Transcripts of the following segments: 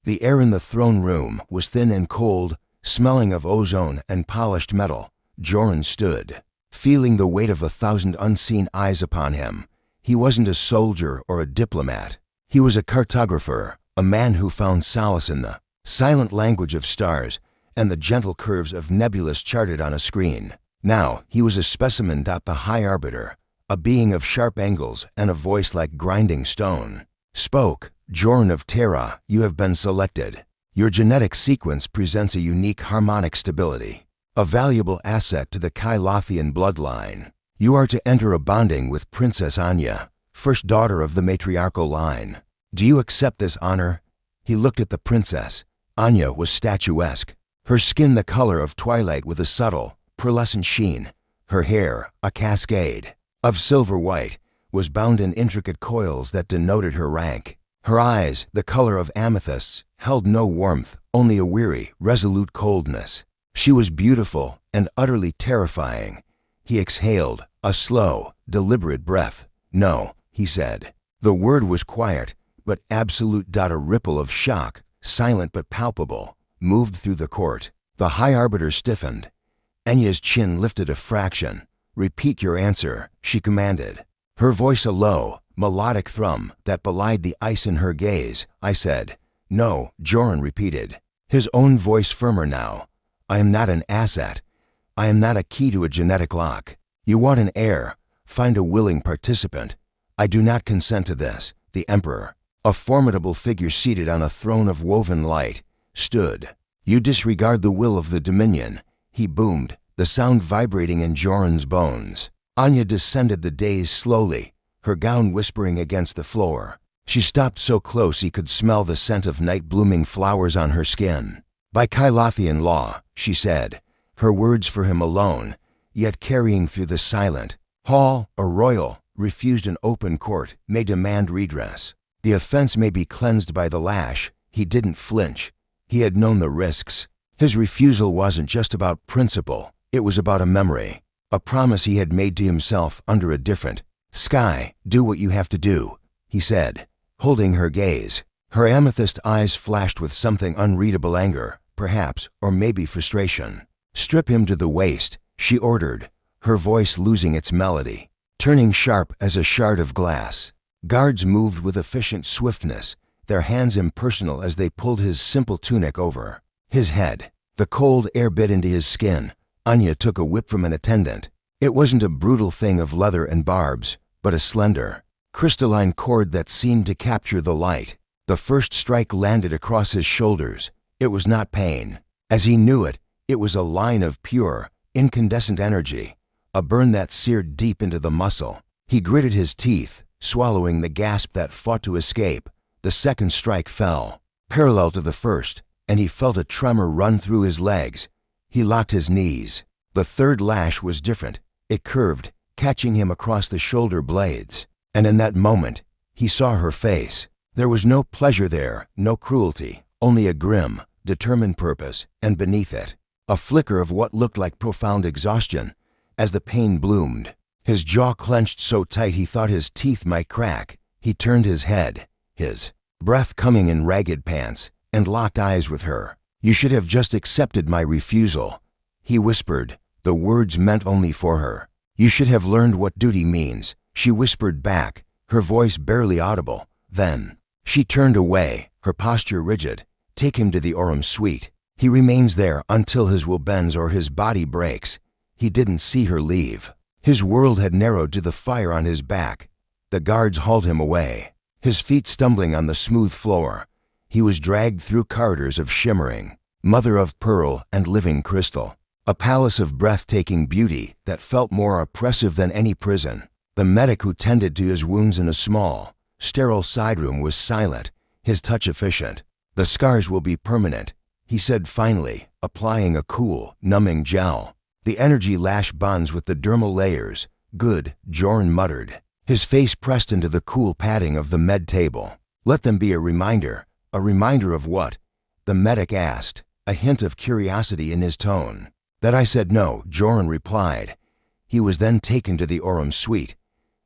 The air in the throne room was thin and cold, smelling of ozone and polished metal. Joran stood, feeling the weight of 1,000 unseen eyes upon him. He wasn't a soldier or a diplomat. He was a cartographer, a man who found solace in the silent language of stars and the gentle curves of nebulas charted on a screen. Now he was a specimen. The High Arbiter, a being of sharp angles and a voice like grinding stone, spoke. Joran of Terra, you have been selected. Your genetic sequence presents a unique harmonic stability, a valuable asset to the Kylothian bloodline. You are to enter a bonding with Princess Anya, first daughter of the matriarchal line. Do you accept this honor? He looked at the princess. Anya was statuesque, her skin the color of twilight with a subtle, pearlescent sheen. Her hair, a cascade of silver white, was bound in intricate coils that denoted her rank. Her eyes, the color of amethysts, held no warmth, only a weary, resolute coldness. She was beautiful and utterly terrifying. He exhaled, a slow, deliberate breath. No, he said. The word was quiet, but absolute. A ripple of shock, silent but palpable, moved through the court. The High Arbiter stiffened. Anya's chin lifted a fraction. Repeat your answer, she commanded. Her voice a low, melodic thrum that belied the ice in her gaze. I said, no, Joran repeated, his own voice firmer now. I am not an asset. I am not a key to a genetic lock. You want an heir. Find a willing participant. I do not consent to this. The Emperor, a formidable figure seated on a throne of woven light, stood. You disregard the will of the Dominion, he boomed, the sound vibrating in Joran's bones. Anya descended the dais slowly, her gown whispering against the floor. She stopped so close he could smell the scent of night-blooming flowers on her skin. By Kylothian law, she said, her words for him alone, yet carrying through the silent hall, a royal, refused an open court, may demand redress. The offense may be cleansed by the lash. He didn't flinch. He had known the risks. His refusal wasn't just about principle. It was about a memory, a promise he had made to himself under a different sky. Do what you have to do, he said, holding her gaze. Her amethyst eyes flashed with something unreadable, anger, perhaps, or maybe frustration. Strip him to the waist, she ordered, her voice losing its melody, turning sharp as a shard of glass. Guards moved with efficient swiftness, their hands impersonal as they pulled his simple tunic over his head. The cold air bit into his skin. Anya took a whip from an attendant. It wasn't a brutal thing of leather and barbs, but a slender, crystalline cord that seemed to capture the light. The first strike landed across his shoulders. It was not pain. As he knew it, it was a line of pure, incandescent energy, a burn that seared deep into the muscle. He gritted his teeth, swallowing the gasp that fought to escape. The second strike fell, parallel to the first, and he felt a tremor run through his legs. He locked his knees. The third lash was different. It curved, catching him across the shoulder blades. And in that moment, he saw her face. There was no pleasure there, no cruelty, only a grim, determined purpose, and beneath it, a flicker of what looked like profound exhaustion. As the pain bloomed, his jaw clenched so tight he thought his teeth might crack. He turned his head, his breath coming in ragged pants, and locked eyes with her. You should have just accepted my refusal, he whispered. The words meant only for her. You should have learned what duty means, she whispered back, her voice barely audible. Then she turned away, her posture rigid. Take him to the Orem suite. He remains there until his will bends or his body breaks. He didn't see her leave. His world had narrowed to the fire on his back. The guards hauled him away, his feet stumbling on the smooth floor. He was dragged through corridors of shimmering, mother of pearl and living crystal, a palace of breathtaking beauty that felt more oppressive than any prison. The medic who tended to his wounds in a small, sterile side room was silent, his touch efficient. The scars will be permanent, he said finally, applying a cool, numbing gel. The energy lash bonds with the dermal layers. Good, Joran muttered, his face pressed into the cool padding of the med table. Let them be a reminder. A reminder of what? The medic asked, a hint of curiosity in his tone. That I said no, Joran replied. He was then taken to the Orem suite.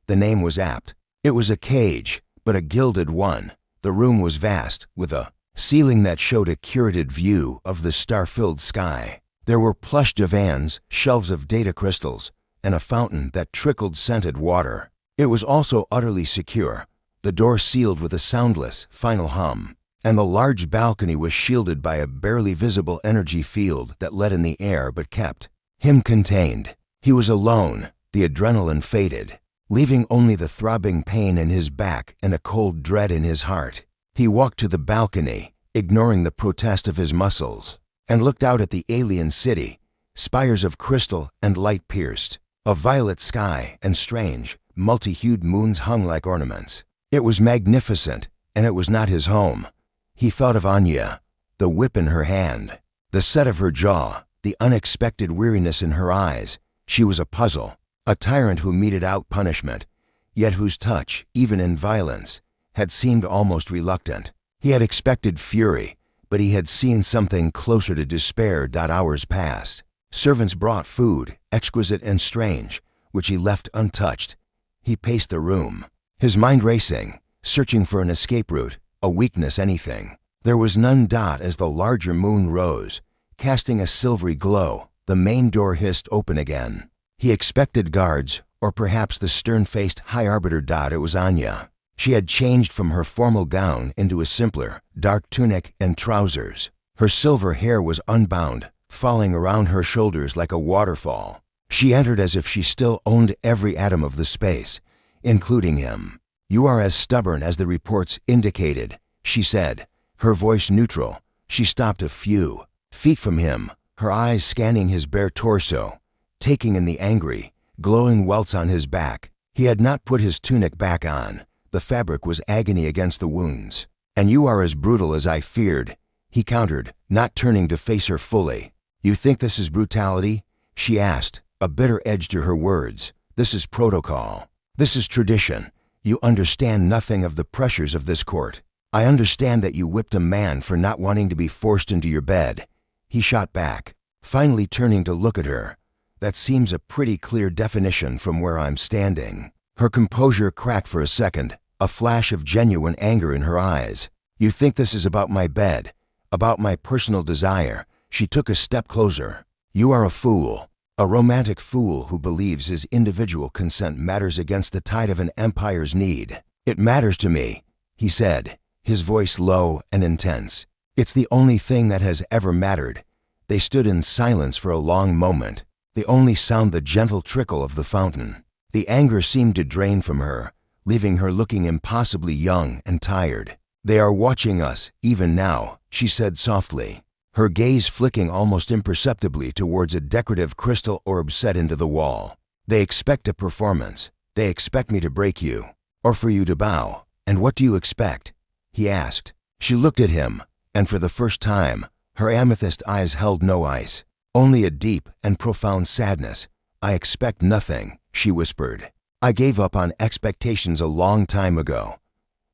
The name was apt. It was a cage, but a gilded one. The room was vast, with a ceiling that showed a curated view of the star-filled sky. There were plush divans, shelves of data crystals, and a fountain that trickled scented water. It was also utterly secure, the door sealed with a soundless, final hum, and the large balcony was shielded by a barely visible energy field that let in the air but kept him contained. He was alone, the adrenaline faded, leaving only the throbbing pain in his back and a cold dread in his heart. He walked to the balcony, ignoring the protest of his muscles, and looked out at the alien city, spires of crystal and light-pierced, a violet sky and strange, multi-hued moons hung like ornaments. It was magnificent, and it was not his home. He thought of Anya, the whip in her hand, the set of her jaw, the unexpected weariness in her eyes. She was a puzzle, a tyrant who meted out punishment, yet whose touch, even in violence, had seemed almost reluctant. He had expected fury, but he had seen something closer to despair. Hours passed. Servants brought food, exquisite and strange, which he left untouched. He paced the room, his mind racing, searching for an escape route, a weakness, anything. There was none. As the larger moon rose, casting a silvery glow, the main door hissed open again. He expected guards, or perhaps the stern-faced High Arbiter. It was Anya. She had changed from her formal gown into a simpler, dark tunic and trousers. Her silver hair was unbound, falling around her shoulders like a waterfall. She entered as if she still owned every atom of the space, including him. "You are as stubborn as the reports indicated," she said, her voice neutral. She stopped a few feet from him, her eyes scanning his bare torso, taking in the angry, glowing welts on his back. He had not put his tunic back on. The fabric was agony against the wounds. "And you are as brutal as I feared," he countered, not turning to face her fully. "You think this is brutality?" she asked, a bitter edge to her words. "This is protocol. This is tradition. You understand nothing of the pressures of this court. I understand that you whipped a man for not wanting to be forced into your bed." He shot back, finally turning to look at her. "That seems a pretty clear definition from where I'm standing." Her composure cracked for a second, a flash of genuine anger in her eyes. "You think this is about my bed, about my personal desire?" She took a step closer. "You are a fool, a romantic fool who believes his individual consent matters against the tide of an empire's need." "It matters to me," he said, his voice low and intense. "It's the only thing that has ever mattered." They stood in silence for a long moment, the only sound the gentle trickle of the fountain. The anger seemed to drain from her, leaving her looking impossibly young and tired. "They are watching us, even now," she said softly, her gaze flicking almost imperceptibly towards a decorative crystal orb set into the wall. "They expect a performance. They expect me to break you, or for you to bow. And what do you expect?" he asked. She looked at him, and for the first time, her amethyst eyes held no ice, only a deep and profound sadness. "I expect nothing," she whispered. "I gave up on expectations a long time ago."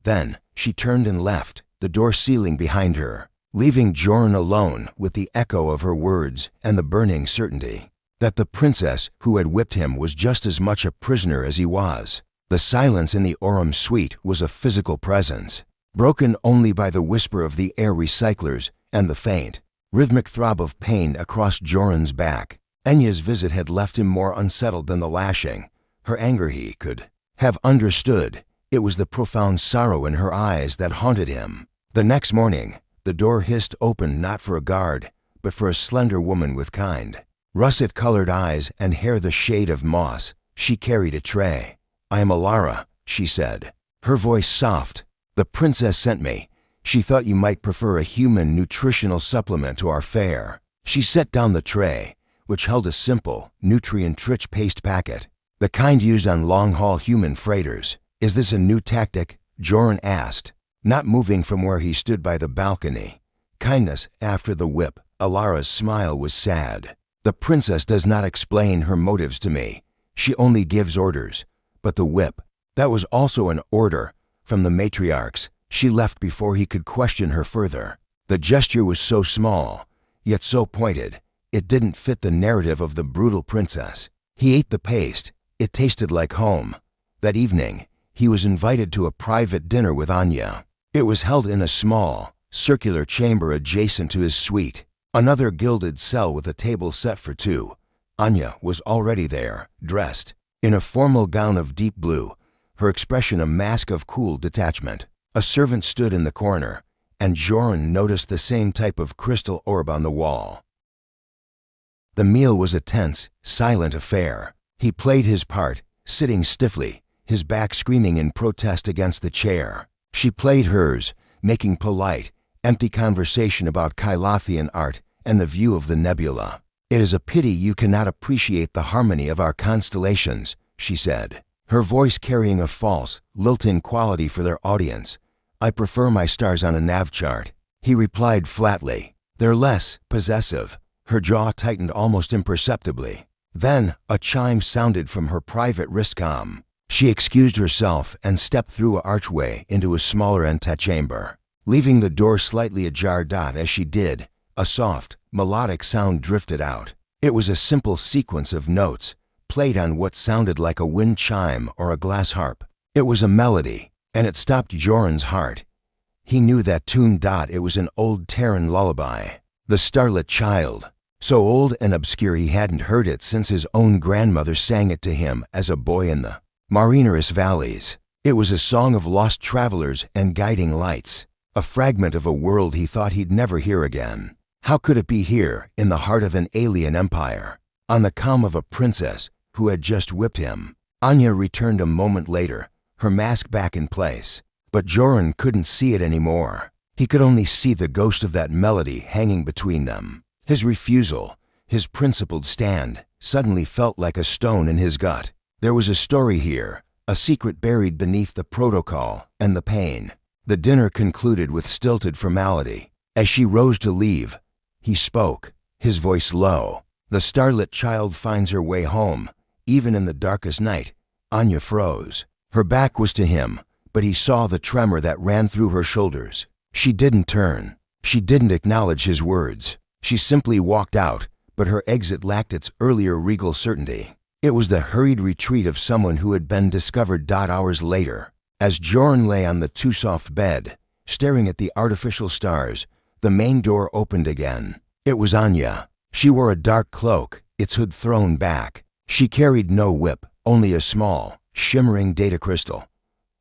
Then she turned and left, the door sealing behind her, leaving Joran alone with the echo of her words and the burning certainty that the princess who had whipped him was just as much a prisoner as he was. The silence in the Orem suite was a physical presence, broken only by the whisper of the air recyclers and the faint, rhythmic throb of pain across Joran's back. Enya's visit had left him more unsettled than the lashing. Her anger he could have understood. It was the profound sorrow in her eyes that haunted him. The next morning, the door hissed open not for a guard, but for a slender woman with kind, russet-colored eyes and hair the shade of moss. She carried a tray. "I am Alara," she said, her voice soft. "The princess sent me. She thought you might prefer a human nutritional supplement to our fare." She set down the tray, which held a simple, nutrient-rich paste packet, the kind used on long-haul human freighters. "Is this a new tactic?" Joran asked, not moving from where he stood by the balcony. Kindness after the whip. Alara's smile was sad. "The princess does not explain her motives to me. She only gives orders. But the whip, that was also an order from the matriarchs." She left before he could question her further. The gesture was so small, yet so pointed. It didn't fit the narrative of the brutal princess. He ate the paste. It tasted like home. That evening, he was invited to a private dinner with Anya. It was held in a small, circular chamber adjacent to his suite. Another gilded cell with a table set for two. Anya was already there, dressed in a formal gown of deep blue, her expression a mask of cool detachment. A servant stood in the corner, and Joran noticed the same type of crystal orb on the wall. The meal was a tense, silent affair. He played his part, sitting stiffly, his back screaming in protest against the chair. She played hers, making polite, empty conversation about Kylothian art and the view of the nebula. "It is a pity you cannot appreciate the harmony of our constellations," she said, her voice carrying a false, lilt-in quality for their audience. "I prefer my stars on a nav chart." He replied flatly. "They're less possessive." Her jaw tightened almost imperceptibly. Then a chime sounded from her private wristcom. She excused herself and stepped through an archway into a smaller antechamber, leaving the door slightly ajar. As she did, a soft, melodic sound drifted out. It was a simple sequence of notes, played on what sounded like a wind chime or a glass harp. It was a melody, and it stopped Joran's heart. He knew that tune. It was an old Terran lullaby. The Starlit Child. So old and obscure he hadn't heard it since his own grandmother sang it to him as a boy in the Marineris valleys. It was a song of lost travelers and guiding lights, a fragment of a world he thought he'd never hear again. How could it be here, in the heart of an alien empire, on the calm of a princess who had just whipped him? Anya returned a moment later, her mask back in place. But Joran couldn't see it anymore. He could only see the ghost of that melody hanging between them. His refusal, his principled stand, suddenly felt like a stone in his gut. There was a story here, a secret buried beneath the protocol and the pain. The dinner concluded with stilted formality. As she rose to leave, he spoke, his voice low. "The Starlit Child finds her way home, even in the darkest night." Anya froze. Her back was to him, but he saw the tremor that ran through her shoulders. She didn't turn. She didn't acknowledge his words. She simply walked out, but her exit lacked its earlier regal certainty. It was the hurried retreat of someone who had been discovered. Hours later, as Joran lay on the too-soft bed, staring at the artificial stars, the main door opened again. It was Anya. She wore a dark cloak, its hood thrown back. She carried no whip, only a small, shimmering data crystal.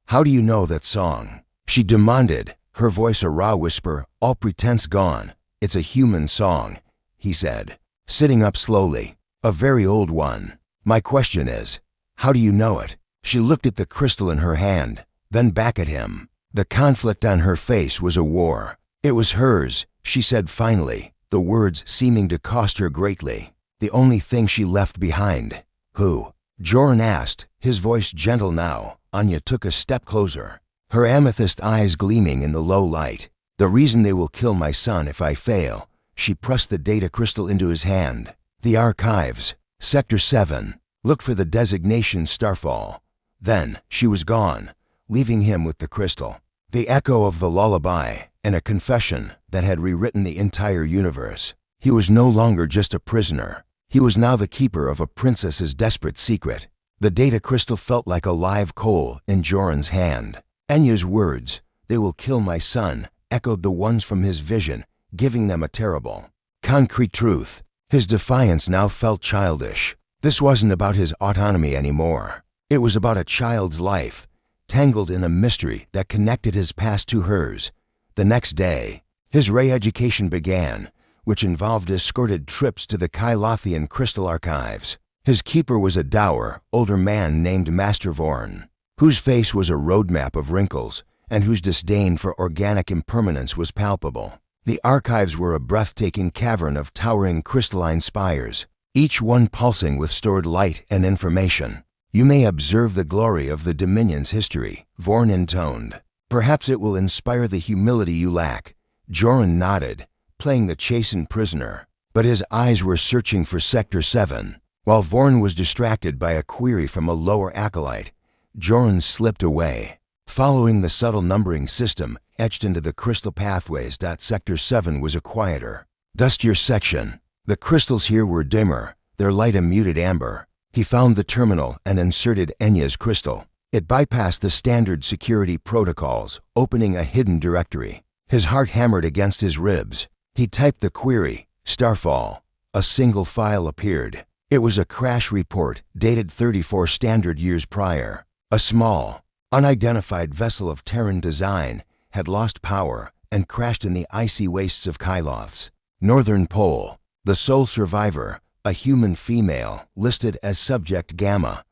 "How do you know that song?" she demanded, her voice a raw whisper, all pretense gone. "It's a human song," he said, sitting up slowly. "A very old one. My question is, how do you know it?" She looked at the crystal in her hand, then back at him. The conflict on her face was a war. "It was hers," she said finally, the words seeming to cost her greatly. "The only thing she left behind." "Who?" Joran asked, his voice gentle now. Anya took a step closer, her amethyst eyes gleaming in the low light. "The reason they will kill my son if I fail." She pressed the data crystal into his hand. "The archives. Sector 7. Look for the designation Starfall." Then she was gone, leaving him with the crystal. The echo of the lullaby, and a confession that had rewritten the entire universe. He was no longer just a prisoner. He was now the keeper of a princess's desperate secret. The data crystal felt like a live coal in Joran's hand. Anya's words, "They will kill my son," echoed the ones from his vision, giving them a terrible, concrete truth. His defiance now felt childish. This wasn't about his autonomy anymore. It was about a child's life, tangled in a mystery that connected his past to hers. The next day, his re-education began, which involved escorted trips to the Kylothian crystal archives. His keeper was a dour, older man named Master Vorn, whose face was a roadmap of wrinkles and whose disdain for organic impermanence was palpable. The archives were a breathtaking cavern of towering crystalline spires, each one pulsing with stored light and information. "You may observe the glory of the Dominion's history," Vorn intoned. "Perhaps it will inspire the humility you lack." Joran nodded, playing the chastened prisoner, but his eyes were searching for Sector 7. While Vorn was distracted by a query from a lower acolyte, Joran slipped away, following the subtle numbering system etched into the crystal pathways. Sector 7 was a quieter, dustier section. The crystals here were dimmer, their light a muted amber. He found the terminal and inserted Anya's crystal. It bypassed the standard security protocols, opening a hidden directory. His heart hammered against his ribs. He typed the query, Starfall. A single file appeared. It was a crash report dated 34 standard years prior. A small, unidentified vessel of Terran design had lost power and crashed in the icy wastes of Kyloth's northern pole. The sole survivor, a human female, listed as Subject Gamma.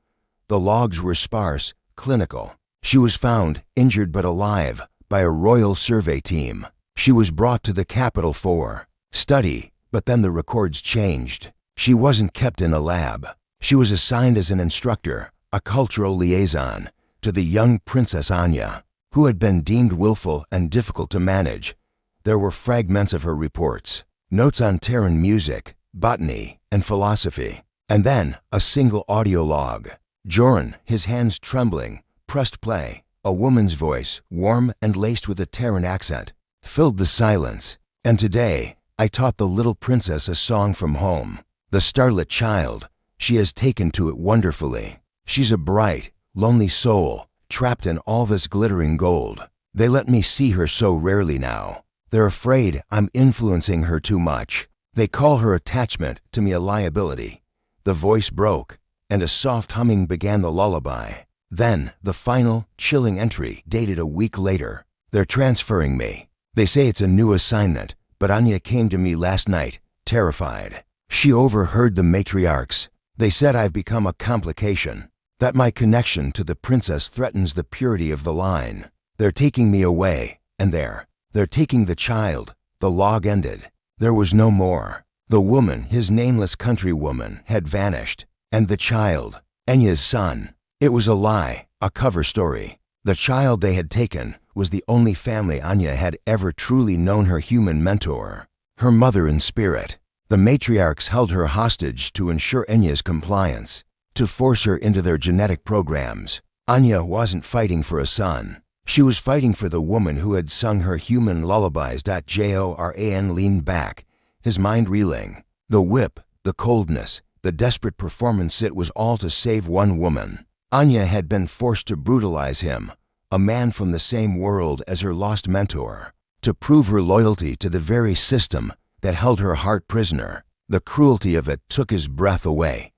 The logs were sparse, clinical. She was found, injured but alive, by a royal survey team. She was brought to the capital for study, but then the records changed. She wasn't kept in a lab. She was assigned as an instructor, a cultural liaison, to the young Princess Anya, who had been deemed willful and difficult to manage. There were fragments of her reports, notes on Terran music, botany, and philosophy, and then a single audio log. Joran, his hands trembling, pressed play. A woman's voice, warm and laced with a Terran accent, filled the silence. And today, I taught the little princess a song from home. The starlit child, she has taken to it wonderfully. She's a bright, lonely soul, trapped in all this glittering gold. They let me see her so rarely now. They're afraid I'm influencing her too much. They call her attachment to me a liability. The voice broke, and a soft humming began the lullaby. Then, the final, chilling entry dated a week later. They're transferring me. They say it's a new assignment, but Anya came to me last night, terrified. She overheard the matriarchs. They said I've become a complication, that my connection to the princess threatens the purity of the line. They're taking me away, and they're taking the child. The log ended. There was no more. The woman, his nameless countrywoman, had vanished, and the child, Anya's son. It was a lie, a cover story. The child they had taken was the only family Anya had ever truly known, her human mentor, her mother in spirit. The matriarchs held her hostage to ensure Anya's compliance, to force her into their genetic programs. Anya wasn't fighting for a son. She was fighting for the woman who had sung her human lullabies. Joran leaned back, his mind reeling. The whip, the coldness, the desperate performance, it was all to save one woman. Anya had been forced to brutalize him, a man from the same world as her lost mentor, to prove her loyalty to the very system that held her heart prisoner. The cruelty of it took his breath away.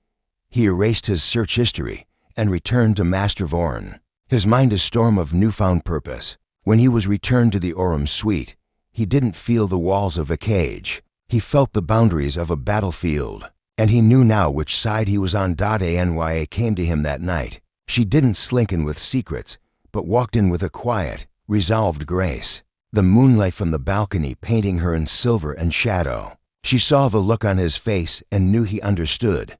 He erased his search history and returned to Master Vorn, his mind a storm of newfound purpose. When he was returned to the Aurum suite, he didn't feel the walls of a cage. He felt the boundaries of a battlefield, and he knew now which side he was on. Anya came to him that night. She didn't slink in with secrets, but walked in with a quiet, resolved grace, the moonlight from the balcony painting her in silver and shadow. She saw the look on his face and knew he understood.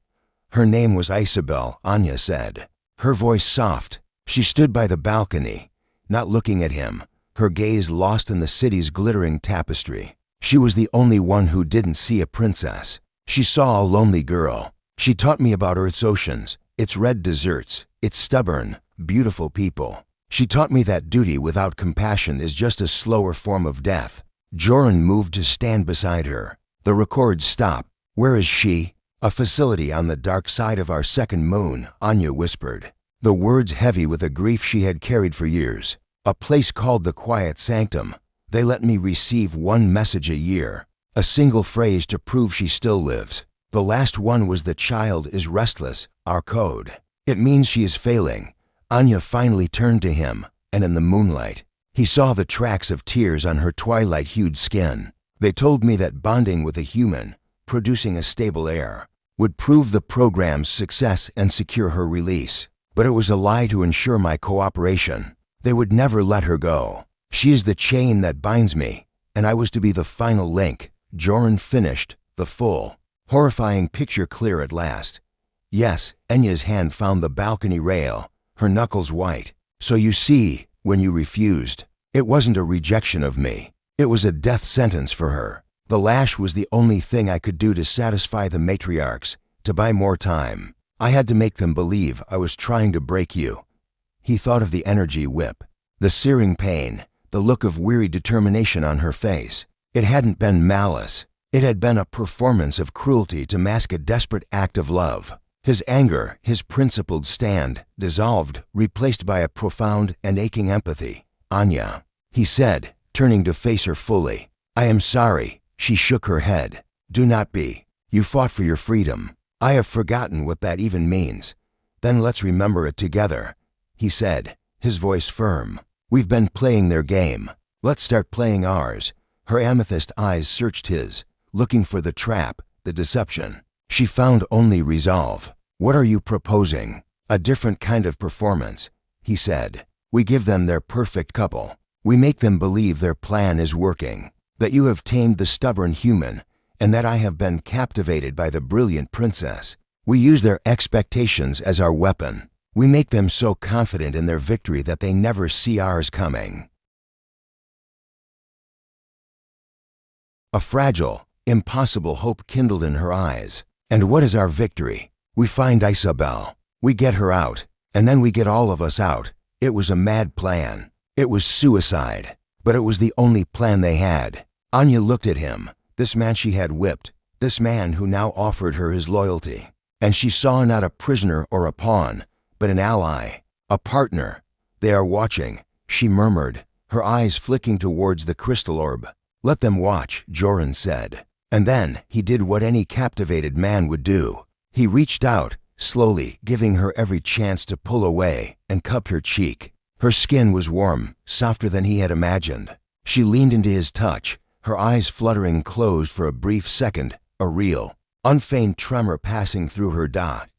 Her name was Isabel, Anya said, her voice soft. She stood by the balcony, not looking at him, her gaze lost in the city's glittering tapestry. She was the only one who didn't see a princess. She saw a lonely girl. She taught me about Earth's oceans, its red deserts, its stubborn, beautiful people. She taught me that duty without compassion is just a slower form of death. Joran moved to stand beside her. The records stopped. Where is she? A facility on the dark side of our second moon, Anya whispered, the words heavy with a grief she had carried for years. A place called the Quiet Sanctum. They let me receive one message a year, a single phrase to prove she still lives. The last one was, the child is restless, our code. It means she is failing. Anya finally turned to him, and in the moonlight, he saw the tracks of tears on her twilight-hued skin. They told me that bonding with a human, producing a stable heir, would prove the program's success and secure her release. But it was a lie to ensure my cooperation. They would never let her go. She is the chain that binds me, and I was to be the final link. Joran finished, the full, horrifying picture clear at last. Yes, Anya's hand found the balcony rail, her knuckles white. So you see, when you refused, it wasn't a rejection of me. It was a death sentence for her. The lash was the only thing I could do to satisfy the matriarchs, to buy more time. I had to make them believe I was trying to break you. He thought of the energy whip, the searing pain, the look of weary determination on her face. It hadn't been malice. It had been a performance of cruelty to mask a desperate act of love. His anger, his principled stand, dissolved, replaced by a profound and aching empathy. Anya, he said, turning to face her fully. "I am sorry." She shook her head. "Do not be. You fought for your freedom. I have forgotten what that even means." "Then let's remember it together," he said, his voice firm. "We've been playing their game. Let's start playing ours." Her amethyst eyes searched his, looking for the trap, the deception. She found only resolve. "What are you proposing?" "A different kind of performance," he said. "We give them their perfect couple. We make them believe their plan is working, that you have tamed the stubborn human, and that I have been captivated by the brilliant princess. We use their expectations as our weapon. We make them so confident in their victory that they never see ours coming." A fragile, impossible hope kindled in her eyes. "And what is our victory? We find Isabel. We get her out, and then we get all of us out. It was a mad plan. It was suicide. But it was the only plan they had." Anya looked at him, this man she had whipped, this man who now offered her his loyalty. And she saw not a prisoner or a pawn, but an ally, a partner. "They are watching," she murmured, her eyes flicking towards the crystal orb. "Let them watch," Joran said. And then he did what any captivated man would do. He reached out, slowly, giving her every chance to pull away, and cupped her cheek. Her skin was warm, softer than he had imagined. She leaned into his touch, her eyes fluttering closed for a brief second, a real, unfeigned tremor passing through her.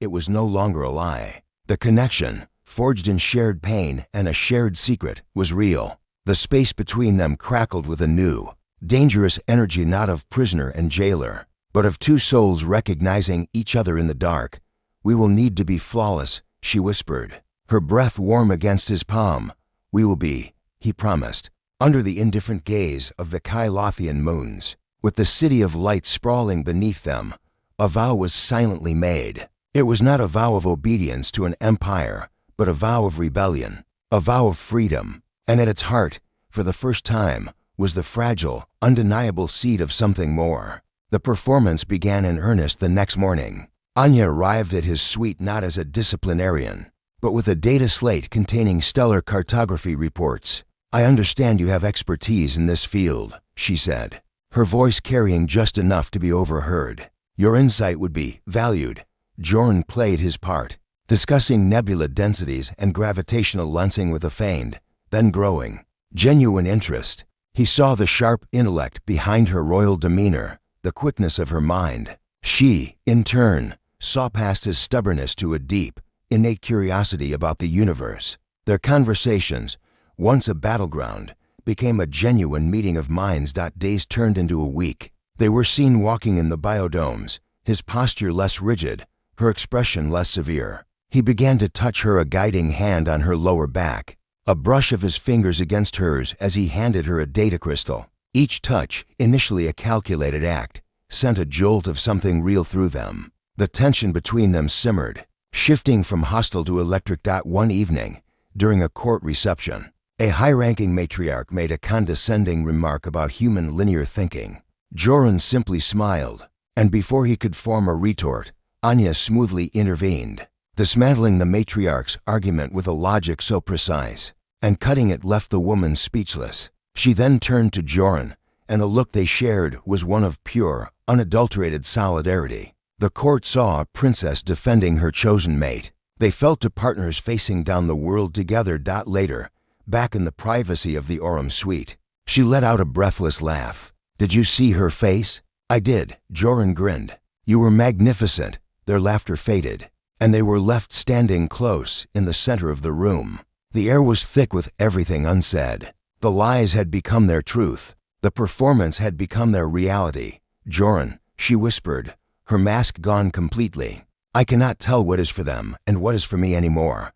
It was no longer a lie. The connection, forged in shared pain and a shared secret, was real. The space between them crackled with a new, dangerous energy, not of prisoner and jailer, but of two souls recognizing each other in the dark. "We will need to be flawless," she whispered, her breath warm against his palm. "We will be," he promised, under the indifferent gaze of the Kylothian moons. With the city of light sprawling beneath them, a vow was silently made. It was not a vow of obedience to an empire, but a vow of rebellion, a vow of freedom. And at its heart, for the first time, was the fragile, undeniable seed of something more. The performance began in earnest the next morning. Anya arrived at his suite not as a disciplinarian, but with a data slate containing stellar cartography reports. "I understand you have expertise in this field," she said, her voice carrying just enough to be overheard. "Your insight would be valued." Joran played his part, discussing nebula densities and gravitational lensing with a feigned, then growing, genuine interest. He saw the sharp intellect behind her royal demeanor, the quickness of her mind. She, in turn, saw past his stubbornness to a deep, innate curiosity about the universe. Their conversations, once a battleground, became a genuine meeting of minds. Days turned into a week. They were seen walking in the biodomes, his posture less rigid, her expression less severe. He began to touch her, a guiding hand on her lower back, a brush of his fingers against hers as he handed her a data crystal. Each touch, initially a calculated act, sent a jolt of something real through them. The tension between them simmered, shifting from hostile to electric. One evening, during a court reception, a high-ranking matriarch made a condescending remark about human linear thinking. Joran simply smiled, and before he could form a retort, Anya smoothly intervened, dismantling the matriarch's argument with a logic so precise, and cutting it left the woman speechless. She then turned to Joran, and the look they shared was one of pure, unadulterated solidarity. The court saw a princess defending her chosen mate. They felt two partners facing down the world together. Later, back in the privacy of the Orem suite, she let out a breathless laugh. "Did you see her face?" "I did," Joran grinned. "You were magnificent." Their laughter faded, and they were left standing close in the center of the room. The air was thick with everything unsaid. The lies had become their truth. The performance had become their reality. "Joran," she whispered, her mask gone completely, "I cannot tell what is for them and what is for me anymore."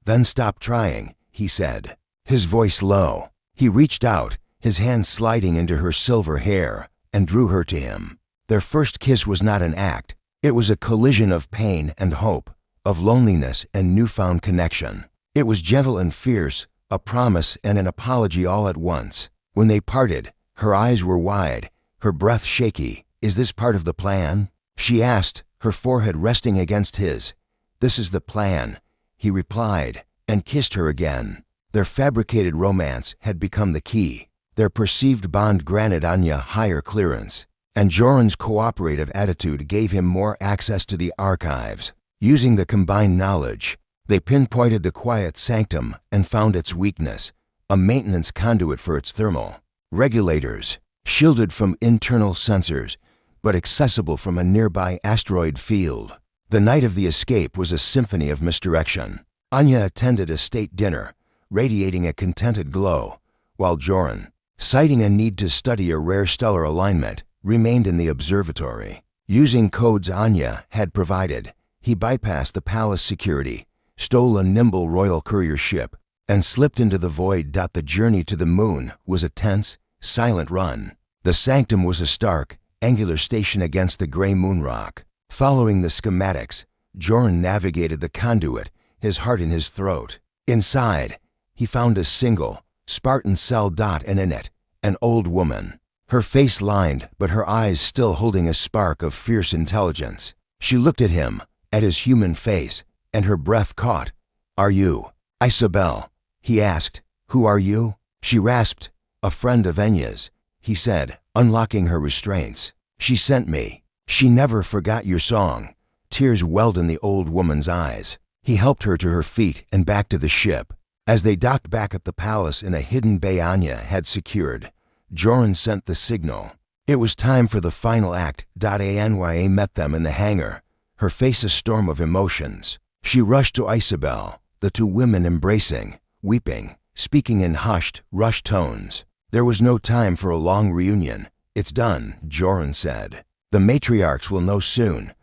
"Then stop trying," he said, his voice low. He reached out, his hand sliding into her silver hair, and drew her to him. Their first kiss was not an act. It was a collision of pain and hope, of loneliness and newfound connection. It was gentle and fierce, a promise and an apology all at once. When they parted, her eyes were wide, her breath shaky. "Is this part of the plan?" she asked, her forehead resting against his. "This is the plan," he replied, and kissed her again. Their fabricated romance had become the key. Their perceived bond granted Anya higher clearance, and Joran's cooperative attitude gave him more access to the archives. Using the combined knowledge, they pinpointed the quiet sanctum and found its weakness, a maintenance conduit for its thermal regulators, shielded from internal sensors, but accessible from a nearby asteroid field. The night of the escape was a symphony of misdirection. Anya attended a state dinner, radiating a contented glow, while Joran, citing a need to study a rare stellar alignment, remained in the observatory. Using codes Anya had provided, he bypassed the palace security, stole a nimble royal courier ship, and slipped into the void. The journey to the moon was a tense, silent run. The sanctum was a stark, angular station against the gray moon rock. Following the schematics, Joran navigated the conduit, his heart in his throat. Inside, he found a single, Spartan cell. And in it, an old woman. Her face lined, but her eyes still holding a spark of fierce intelligence. She looked at him, at his human face, and her breath caught. "Are you Isabel?" he asked. "Who are you?" She rasped. "A friend of Enya's," he said, unlocking her restraints. "She sent me. She never forgot your song." Tears welled in the old woman's eyes. He helped her to her feet and back to the ship. As they docked back at the palace in a hidden bay Anya had secured, Joran sent the signal. It was time for the final act. Anya met them in the hangar, her face a storm of emotions. She rushed to Isabel, the two women embracing, weeping, speaking in hushed, rushed tones. There was no time for a long reunion. "It's done," Joran said. "The matriarchs will know soon."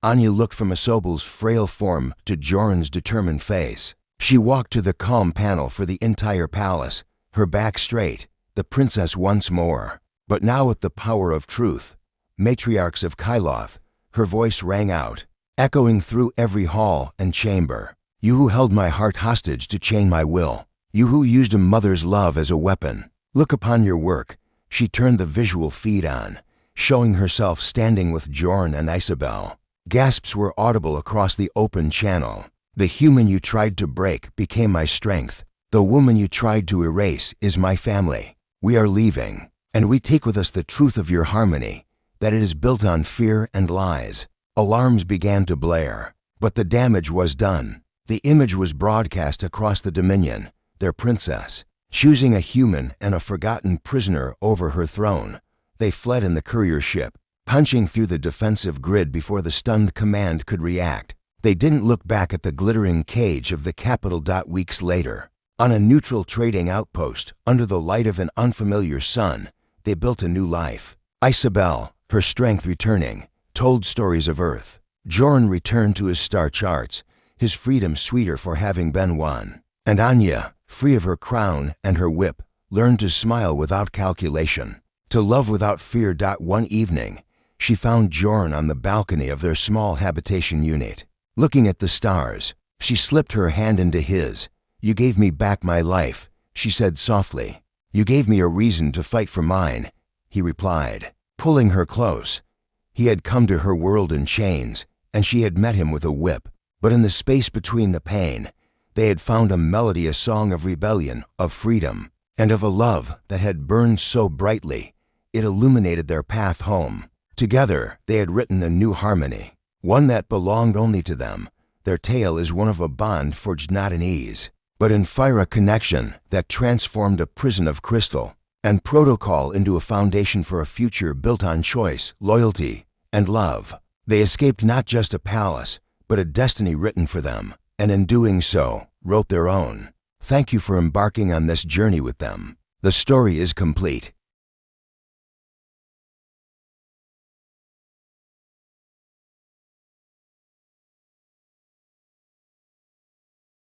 Anya looked from Isobel's frail form to Joran's determined face. She walked to the calm panel for the entire palace, her back straight, the princess once more. But now with the power of truth, matriarchs of Kyloth, her voice rang out, echoing through every hall and chamber. "You who held my heart hostage to chain my will, you who used a mother's love as a weapon, look upon your work." She turned the visual feed on, showing herself standing with Joran and Isabel. Gasps were audible across the open channel. "The human you tried to break became my strength. The woman you tried to erase is my family. We are leaving, and we take with us the truth of your harmony, that it is built on fear and lies." Alarms began to blare, but the damage was done. The image was broadcast across the Dominion, their princess, choosing a human and a forgotten prisoner over her throne. They fled in the courier ship, punching through the defensive grid before the stunned command could react. They didn't look back at the glittering cage of the capital. Weeks later, on a neutral trading outpost under the light of an unfamiliar sun, they built a new life. Isabel, her strength returning, told stories of Earth. Joran returned to his star charts, his freedom sweeter for having been won. And Anya, free of her crown and her whip, learned to smile without calculation, to love without fear. One evening, she found Joran on the balcony of their small habitation unit. Looking at the stars, she slipped her hand into his. "You gave me back my life," she said softly. "You gave me a reason to fight for mine," he replied, pulling her close. He had come to her world in chains, and she had met him with a whip. But in the space between the pain, they had found a melody, a song of rebellion, of freedom, and of a love that had burned so brightly it illuminated their path home. Together, they had written a new harmony, one that belonged only to them. Their tale is one of a bond forged not in ease, but in fire, a connection that transformed a prison of crystal and protocol into a foundation for a future built on choice, loyalty, and love. They escaped not just a palace, but a destiny written for them, and in doing so, wrote their own. Thank you for embarking on this journey with them. The story is complete.